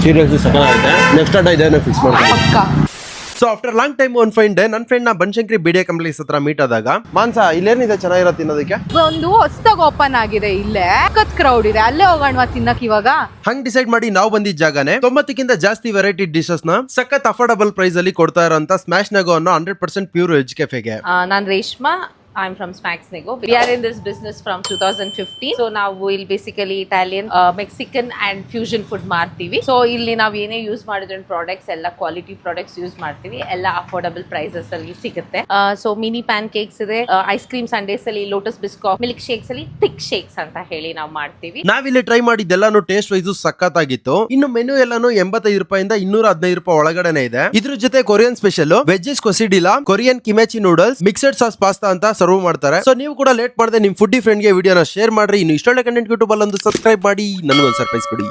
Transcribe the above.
Seriously ಸಕ್ಕತ್ತಾಗೈತೆ. Next ಆಟ ಇದೆ fix ಮಾಡ್ತೀನಿ. ಪಕ್ಕ. So after long time one fine day ನನ್ನ ಫ್ರೆಂಡ್ ನ ಬನಶಂಕರಿ ಬಿಡಿಎ ಕಂಪ್ಲೆಕ್ಸ್ ಹತ್ರ ಮೀಟ್ ಆದಾಗ ಮಾನ್ಸ ಇಲ್ಲೇನಿದೆ ಚೆನ್ನಾಗಿರೋ ತಿನ್ನೋದಕ್ಕೆ ಒಂದು ಹೊಸದಾಗಿ ಓಪನ್ ಆಗಿದೆ ಇಲ್ಲೇ. ಸಖತ್ ಕ್ರೌಡ್ ಇದೆ, ಅಲ್ಲೇ ಹೋಗೋಣ ತಿನ್ನಕ್ ಇವಾಗ. ಹಂಗ್ ಡಿಸೈಡ್ ಮಾಡಿ ನಾವು ಬಂದಿದ್ದ ಜಾಗನೇ 90ಕ್ಕಿಂತ ಜಾಸ್ತಿ ವೆರೈಟಿ ಡಿಶಸ್ ನ ಸಖತ್ ಅಫೋರ್ಡಬಲ್ ಪ್ರೈಸ್ ಅಲ್ಲಿ ಕೊಡ್ತಾ ಇರೋಂತ ಸ್ಮ್ಯಾಶ್ ನಗೋ ಅನ್ನೋ 100% ಪ್ಯೂರ್ ವೆಜ್ ಕೆಫೆಗೆ. ನಾನು Reshma. I'm from Smacks Nego. We are in this business from 2015. So now we'll basically Italian, Mexican and fusion food ಮಾಡ್ತೀವಿ. So ಇಲ್ಲಿ ನಾವು ಏನೇ ಯೂಸ್ ಮಾಡಿದ್ರೆ ಪ್ರಾಡಕ್ಟ್ಸ್ ಎಲ್ಲ ಕ್ವಾಲಿಟಿ ಪ್ರಾಡಕ್ಟ್ಸ್ ಯೂಸ್ ಮಾಡ್ತೀವಿ. ಎಲ್ಲ ಅಫೋರ್ಡಬಲ್ ಪ್ರೈಸಸ್ ಅಲ್ಲಿ ಸಿಗುತ್ತೆ. ಸೊ ಮಿನಿ ಪ್ಯಾನ್ ಕೇಕ್ಸ್ ಇದೆ, ಐಸ್ ಕ್ರೀಮ್ ಸಂಡೇಸ್ ಅಲ್ಲಿ, ಲೋಟಸ್ ಬಿಸ್ಕಾಟ್, ಮಿಲ್ಕ್ ಶೇಕ್ಸ್ ಅಲ್ಲಿ ಥಿಕ್ ಶೇಕ್ಸ್ ಅಂತ ಹೇಳಿ ನಾವು ಮಾಡ್ತೀವಿ. ನಾವಿಲ್ಲಿ ಟ್ರೈ ಮಾಡಿದ್ದೆಲ್ಲಾನು ಟೇಸ್ಟ್ ವೈಸ್ ಸಖತ್ತಾಗಿತ್ತು. ಇನ್ನು ಮೆನು ಎಲ್ಲಾನು 85 ರೂಪಾಯಿಂದ 215 ರೂಪಾಯಿ ಒಳಗಡೆನೆ ಇದೆ. ಇದ್ರ ಜೊತೆ Korean special veggies quesadilla, Korean kimchi noodles, mixed sauce pasta ಅಂತ ಸರ್ವ್ ಮಾಡ್ತಾರೆ. ಸೊ ನೀವು ಕೂಡ ಲೇಟ್ ಮಾಡದೆ ನಿಮ್ ಫುಡ್ಡಿ ಫ್ರೆಂಡ್ ಗೆ ವಿಡಿಯೋನ ಶೇರ್ ಮಾಡ್ರಿ. ಇನ್ನು ಇಷ್ಟೊಳ್ಳೆ ಕಂಟೆಂಟ್ ಯೂಟ್ಯೂಬ್ ಅಲ್ಲಿ ಒಂದು ಸಬ್ಸ್ಕ್ರೈಬ್ ಮಾಡಿ, ನನಗೊಂದು ಸರ್ಪ್ರೈಸ್ ಕೊಡಿ.